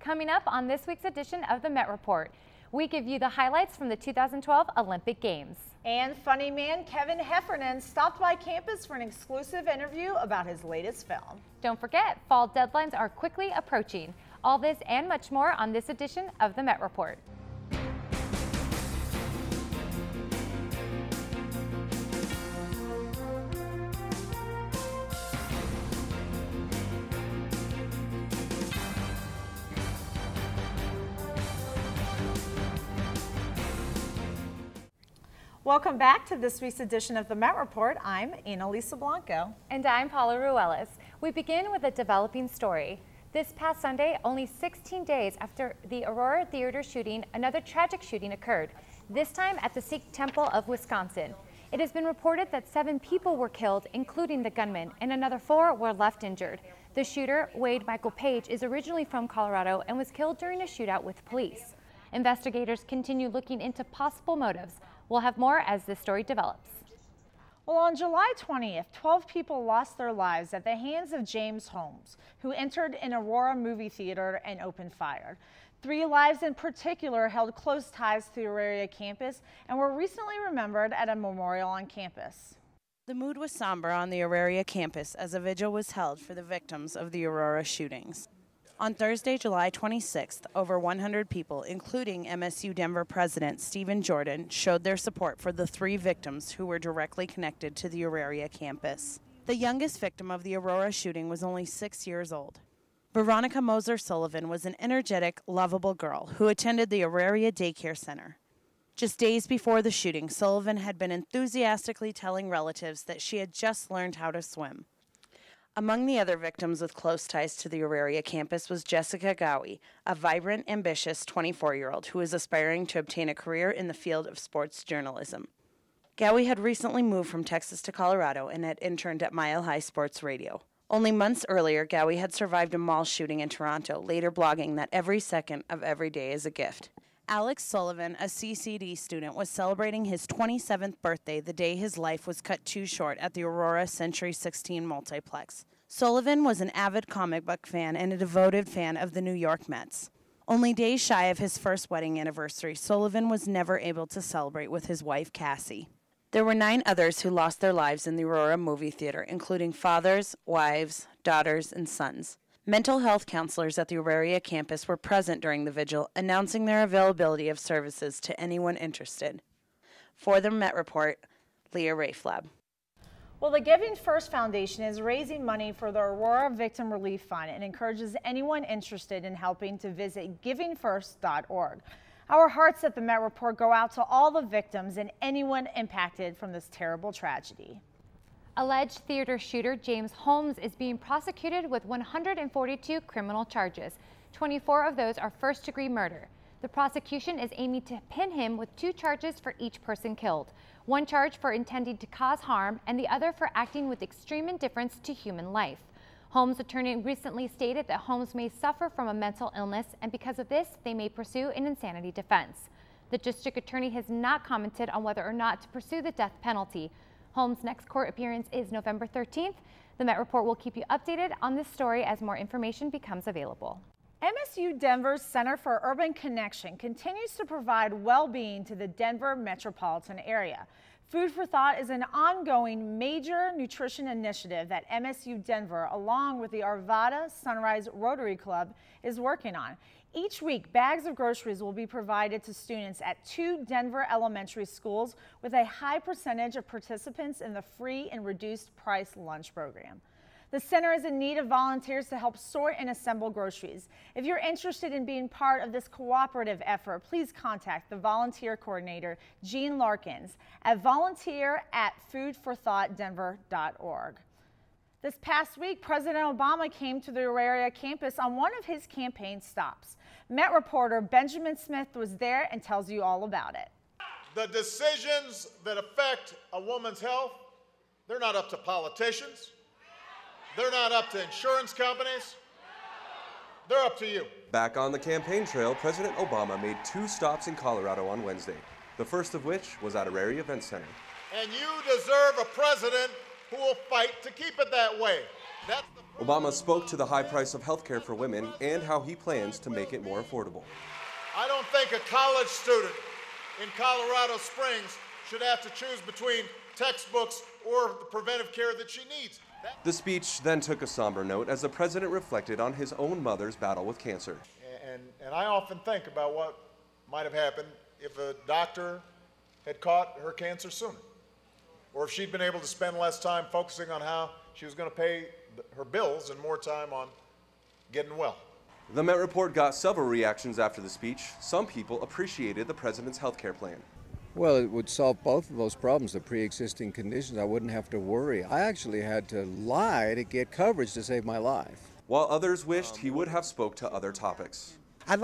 Coming up on this week's edition of the Met Report, we give you the highlights from the 2012 Olympic Games. And funny man Kevin Heffernan stopped by campus for an exclusive interview about his latest film. Don't forget, fall deadlines are quickly approaching. All this and much more on this edition of the Met Report. Welcome back to this week's edition of the Met Report. I'm Annalisa Blanco. And I'm Paula Ruelas. We begin with a developing story. This past Sunday, only 16 days after the Aurora Theater shooting, another tragic shooting occurred, this time at the Sikh Temple of Wisconsin. It has been reported that 7 people were killed, including the gunman, and another 4 were left injured. The shooter, Wade Michael Page, is originally from Colorado and was killed during a shootout with police. Investigators continue looking into possible motives. We'll have more as this story develops. Well, on July 20th, 12 people lost their lives at the hands of James Holmes, who entered an Aurora movie theater and opened fire. 3 lives in particular held close ties to the Aurora campus and were recently remembered at a memorial on campus. The mood was somber on the Aurora campus as a vigil was held for the victims of the Aurora shootings. On Thursday, July 26th, over 100 people, including MSU Denver President Stephen Jordan, showed their support for the 3 victims who were directly connected to the Aurora campus. The youngest victim of the Aurora shooting was only 6 years old. Veronica Moser Sullivan was an energetic, lovable girl who attended the Aurora Daycare Center. Just days before the shooting, Sullivan had been enthusiastically telling relatives that she had just learned how to swim. Among the other victims with close ties to the Aurora campus was Jessica Gowie, a vibrant, ambitious 24-year-old who is aspiring to obtain a career in the field of sports journalism. Gowie had recently moved from Texas to Colorado and had interned at Mile High Sports Radio. Only months earlier, Gowie had survived a mall shooting in Toronto, later blogging that every second of every day is a gift. Alex Sullivan, a CCD student, was celebrating his 27th birthday the day his life was cut too short at the Aurora Century 16 multiplex. Sullivan was an avid comic book fan and a devoted fan of the New York Mets. Only days shy of his first wedding anniversary, Sullivan was never able to celebrate with his wife, Cassie. There were 9 others who lost their lives in the Aurora movie theater, including fathers, wives, daughters, and sons. Mental health counselors at the Aurora campus were present during the vigil, announcing their availability of services to anyone interested. For the Met Report, Leah Raflab. Well, the Giving First Foundation is raising money for the Aurora Victim Relief Fund and encourages anyone interested in helping to visit givingfirst.org. Our hearts at the Met Report go out to all the victims and anyone impacted from this terrible tragedy. Alleged theater shooter James Holmes is being prosecuted with 142 criminal charges. 24 of those are first-degree murder. The prosecution is aiming to pin him with 2 charges for each person killed. 1 charge for intending to cause harm and the other for acting with extreme indifference to human life. Holmes' attorney recently stated that Holmes may suffer from a mental illness, and because of this, they may pursue an insanity defense. The district attorney has not commented on whether or not to pursue the death penalty. Holmes' next court appearance is November 13th. The Met Report will keep you updated on this story as more information becomes available. MSU Denver's Center for Urban Connection continues to provide well-being to the Denver metropolitan area. Food for Thought is an ongoing major nutrition initiative that MSU Denver, along with the Arvada Sunrise Rotary Club, is working on. Each week, bags of groceries will be provided to students at 2 Denver elementary schools, with a high percentage of participants in the free and reduced price lunch program. The center is in need of volunteers to help sort and assemble groceries. If you're interested in being part of this cooperative effort, please contact the volunteer coordinator, Jean Larkins, at volunteer@foodforthoughtdenver.org. This past week, President Obama came to the Aurora campus on one of his campaign stops. Met reporter Benjamin Smith was there and tells you all about it. The decisions that affect a woman's health, they're not up to politicians. They're not up to insurance companies. They're up to you. Back on the campaign trail, President Obama made 2 stops in Colorado on Wednesday, the first of which was at Aurora Event Center. And you deserve a president who will fight to keep it that way. That's the Obama spoke to the high price of health care for women and how he plans to make it more affordable. I don't think a college student in Colorado Springs should have to choose between textbooks or the preventive care that she needs. The speech then took a somber note as the president reflected on his own mother's battle with cancer. And I often think about what might have happened if a doctor had caught her cancer sooner, or if she'd been able to spend less time focusing on how she was going to pay her bills and more time on getting well. The Met Report got several reactions after the speech. Some people appreciated the president's health care plan. Well, it would solve both of those problems, the pre-existing conditions. I wouldn't have to worry. I actually had to lie to get coverage to save my life. While others wished he would have spoke to other topics. I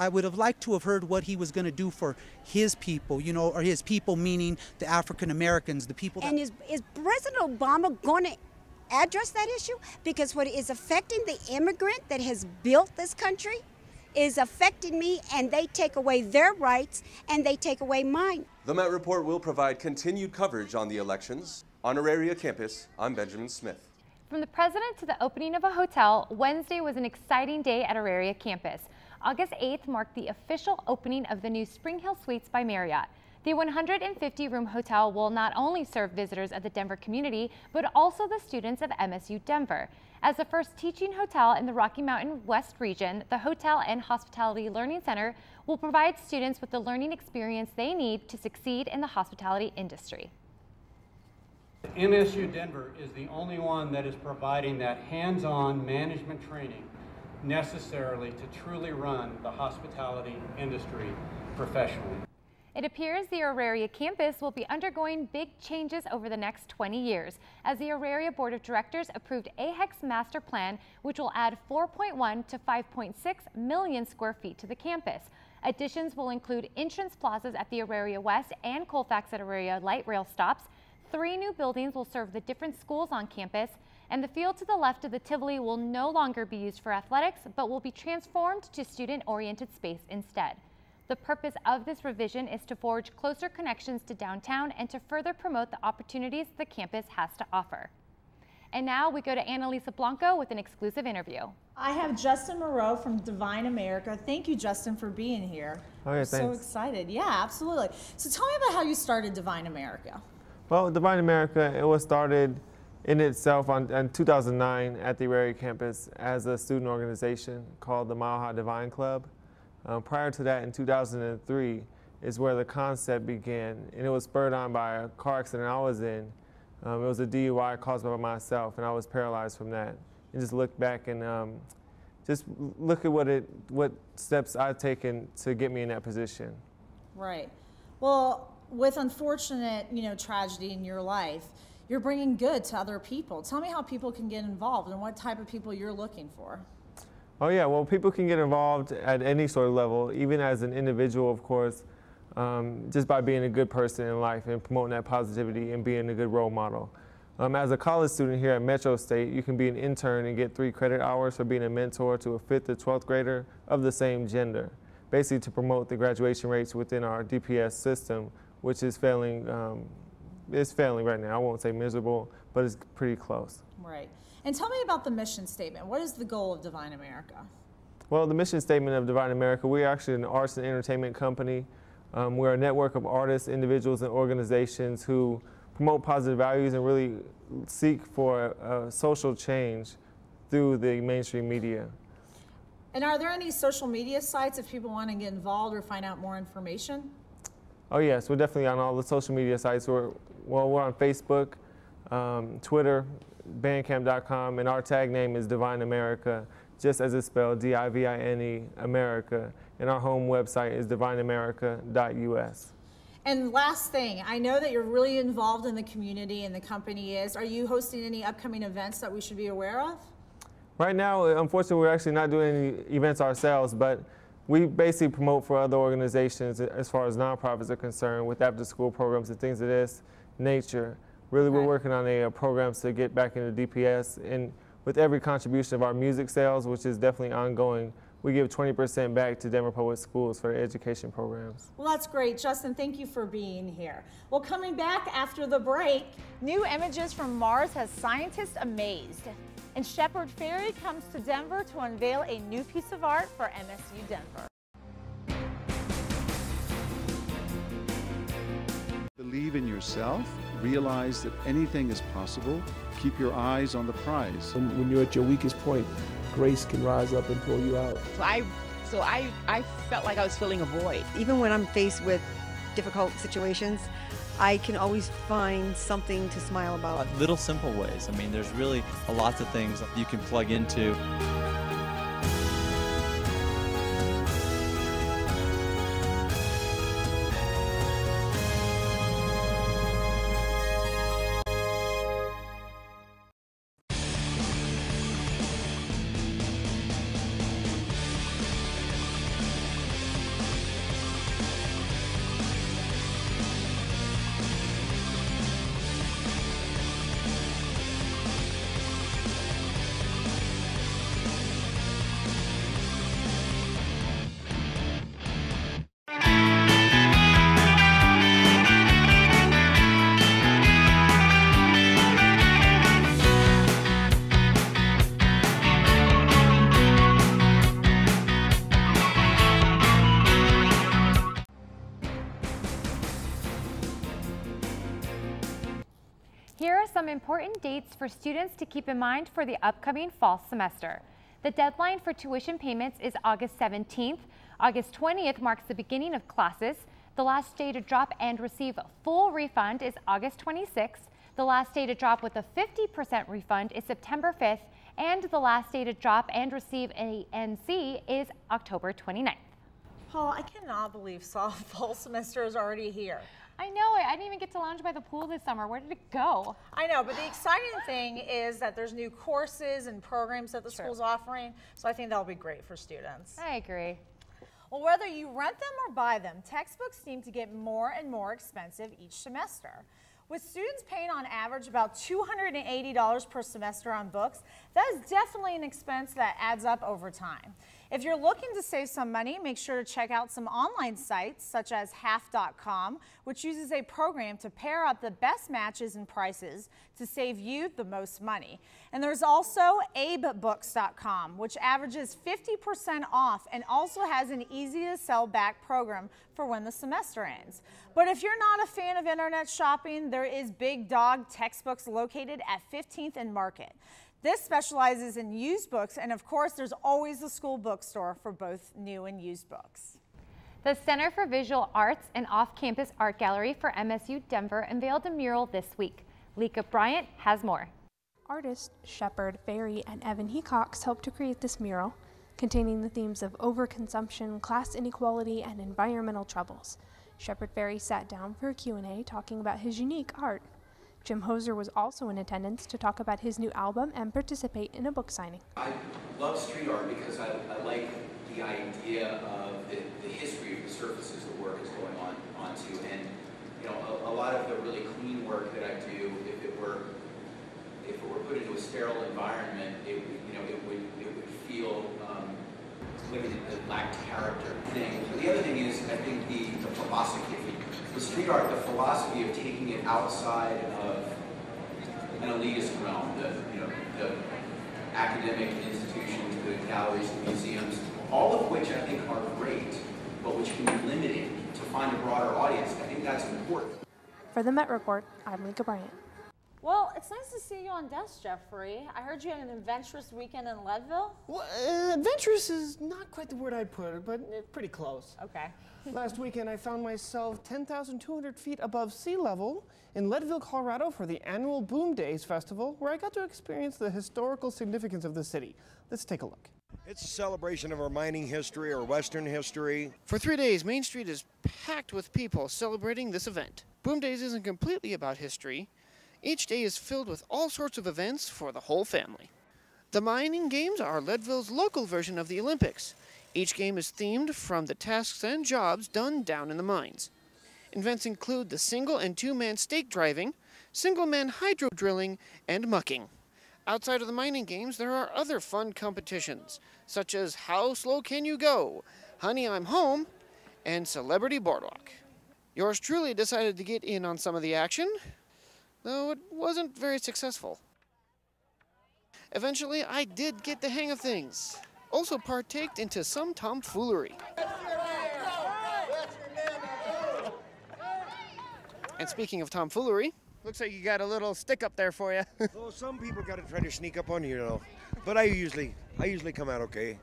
would have liked to have heard what he was going to do for his people, you know, or his people meaning the African Americans, the people. And is President Obama going to address that issue? Because what is affecting the immigrant that has built this country is affecting me, and they take away their rights and they take away mine. The Met Report will provide continued coverage on the elections. On Auraria campus, I'm Benjamin Smith. From the president to the opening of a hotel, Wednesday was an exciting day at Auraria campus. August 8th marked the official opening of the new Spring Hill Suites by Marriott. The 150-room hotel will not only serve visitors of the Denver community, but also the students of MSU Denver. As the first teaching hotel in the Rocky Mountain West region, the Hotel and Hospitality Learning Center will provide students with the learning experience they need to succeed in the hospitality industry. MSU Denver is the only one that is providing that hands-on management training necessarily to truly run the hospitality industry professionally. It appears the Auraria campus will be undergoing big changes over the next 20 years as the Auraria Board of Directors approved AHEC's master plan, which will add 4.1 to 5.6 million square feet to the campus. Additions will include entrance plazas at the Auraria West and Colfax at Auraria light rail stops. 3 new buildings will serve the different schools on campus, and the field to the left of the Tivoli will no longer be used for athletics, but will be transformed to student-oriented space instead. The purpose of this revision is to forge closer connections to downtown and to further promote the opportunities the campus has to offer. And now we go to Annalisa Blanco with an exclusive interview. I have Justin Moreau from Divine America. Thank you, Justin, for being here. Oh, yeah, I'm thanks. so excited. Yeah, absolutely. So tell me about how you started Divine America. Well, Divine America, it was started in itself in 2009 at the Auraria campus as a student organization called the Mile High Divine Club. Prior to that, in 2003, is where the concept began, and it was spurred on by a car accident I was in. It was a DUI caused by myself, and I was paralyzed from that. And just look back and just look at what steps I've taken to get me in that position. Right. Well, with unfortunate, tragedy in your life, you're bringing good to other people. Tell me how people can get involved and what type of people you're looking for. Oh yeah, well, people can get involved at any sort of level, even as an individual, of course, just by being a good person in life and promoting that positivity and being a good role model. As a college student here at Metro State, you can be an intern and get 3 credit hours for being a mentor to a 5th to 12th grader of the same gender, basically to promote the graduation rates within our DPS system, which is failing. It's failing right now. I won't say miserable, but it's pretty close. Right. And tell me about the mission statement. What is the goal of Divine America? Well, the mission statement of Divine America, we're actually an arts and entertainment company. We're a network of artists, individuals, and organizations who promote positive values and really seek for a social change through the mainstream media. And are there any social media sites if people want to get involved or find out more information? Oh yes, we're definitely on all the social media sites. We're on Facebook, Twitter, Bandcamp.com, and our tag name is Divine America, just as it's spelled, D-I-V-I-N-E, America. And our home website is divineamerica.us. And last thing, I know that you're really involved in the community and the company is. Are you hosting any upcoming events that we should be aware of? Right now, unfortunately, we're actually not doing any events ourselves, but we basically promote for other organizations as far as nonprofits are concerned with after-school programs and things of this nature. Really, we're working on a programs to get back into DPS, and with every contribution of our music sales, which is definitely ongoing, we give 20% back to Denver Public Schools for their education programs. Well, that's great. Justin, thank you for being here. Well, coming back after the break, new images from Mars has scientists amazed. And Shepard Fairey comes to Denver to unveil a new piece of art for MSU Denver. Believe in yourself, realize that anything is possible, keep your eyes on the prize. When you're at your weakest point, grace can rise up and pull you out. So I felt like I was filling a void. Even when I'm faced with difficult situations, I can always find something to smile about. Little simple ways. I mean, there's really lots of things you can plug into. Here are some important dates for students to keep in mind for the upcoming fall semester. The deadline for tuition payments is August 17th. August 20th marks the beginning of classes. The last day to drop and receive full refund is August 26th. The last day to drop with a 50% refund is September 5th. And the last day to drop and receive a NC is October 29th. Paula, I cannot believe fall semester is already here. I know it. I didn't even get to lounge by the pool this summer. Where did it go? I know, but the exciting thing is that there's new courses and programs that the school's offering, so I think that'll be great for students. I agree. Well, whether you rent them or buy them, textbooks seem to get more and more expensive each semester. With students paying on average about $280 per semester on books, that is definitely an expense that adds up over time. If you're looking to save some money, make sure to check out some online sites such as half.com, which uses a program to pair up the best matches and prices to save you the most money. And there's also abebooks.com, which averages 50% off and also has an easy to sell back program for when the semester ends. But if you're not a fan of internet shopping, there is Big Dog Textbooks located at 15th and Market. This specializes in used books, and of course, there's always the school bookstore for both new and used books. The Center for Visual Arts and Off-Campus Art Gallery for MSU Denver unveiled a mural this week. Leeka Bryant has more. Artists Shepard Fairey and Evan Hecox helped to create this mural, containing the themes of overconsumption, class inequality, and environmental troubles. Shepard Fairey sat down for a Q&A talking about his unique art. Jim Hoser was also in attendance to talk about his new album and participate in a book signing. I love street art because I like the idea of the history of the surfaces the work is going onto, and you know, a lot of the really clean work that I do, if it were put into a sterile environment, it would feel like it lacked character. The other thing is, I think the philosophy of the street art, the philosophy of taking it outside of an elitist realm, the academic institutions, the galleries, the museums, all of which I think are great, but which can be limited to find a broader audience. I think that's important. For the Met Report, I'm Leeka Bryant. Well, it's nice to see you on desk, Jeffrey. I heard you had an adventurous weekend in Leadville. Well, adventurous is not quite the word I'd put, but pretty close. Okay. Last weekend, I found myself 10,200 feet above sea level in Leadville, Colorado for the annual Boom Days Festival, where I got to experience the historical significance of the city. Let's take a look. It's a celebration of our mining history, our Western history. For 3 days, Main Street is packed with people celebrating this event. Boom Days isn't completely about history. Each day is filled with all sorts of events for the whole family. The mining games are Leadville's local version of the Olympics. Each game is themed from the tasks and jobs done down in the mines. Events include the single and two-man stake driving, single-man hydro drilling, and mucking. Outside of the mining games, there are other fun competitions, such as How Slow Can You Go?, Honey, I'm Home, and Celebrity Boardwalk. Yours truly decided to get in on some of the action, though it wasn't very successful. Eventually, I did get the hang of things. Also partaked into some tomfoolery. And speaking of tomfoolery, looks like you got a little stick up there for you. Well, some people got to try to sneak up on you, you know. But I usually come out okay.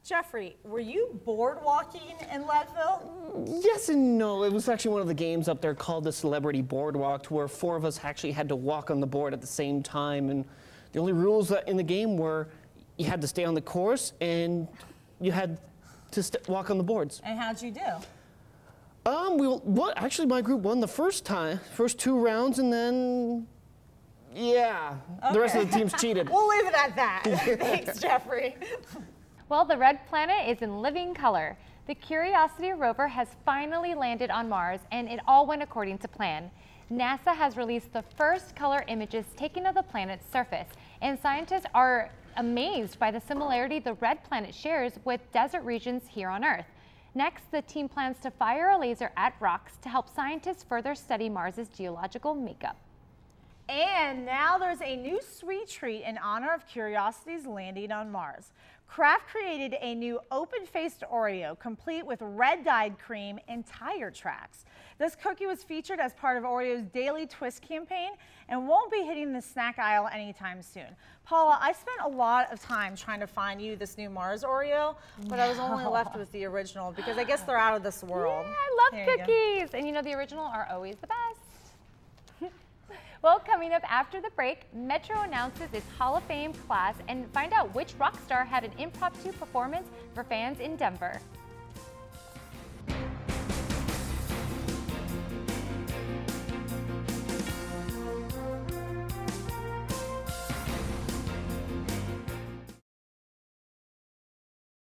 Jeffrey, were you board walking in Leadville? Yes and no. It was actually one of the games up there called the Celebrity Boardwalk, where 4 of us actually had to walk on the board at the same time. And the only rules in the game were you had to stay on the course and you had to walk on the boards. And how'd you do? Actually, my group won the first 2 rounds, and then, yeah, okay. The rest of the teams cheated. We'll leave it at that. Thanks, Jeffrey. Well, the red planet is in living color. The Curiosity rover has finally landed on Mars, and it all went according to plan. NASA has released the first color images taken of the planet's surface, and scientists are amazed by the similarity the red planet shares with desert regions here on Earth. Next, the team plans to fire a laser at rocks to help scientists further study Mars's geological makeup. And now there's a new sweet treat in honor of Curiosity's landing on Mars. Kraft created a new open-faced Oreo complete with red-dyed cream and tire tracks. This cookie was featured as part of Oreo's Daily Twist campaign and won't be hitting the snack aisle anytime soon. Paula, I spent a lot of time trying to find you this new Mars Oreo, but I was only left with the original because I guess they're out of this world. Yeah, I love cookies. And you know, the original are always the best. Well, coming up after the break, Metro announces its Hall of Fame class and find out which rock star had an impromptu performance for fans in Denver.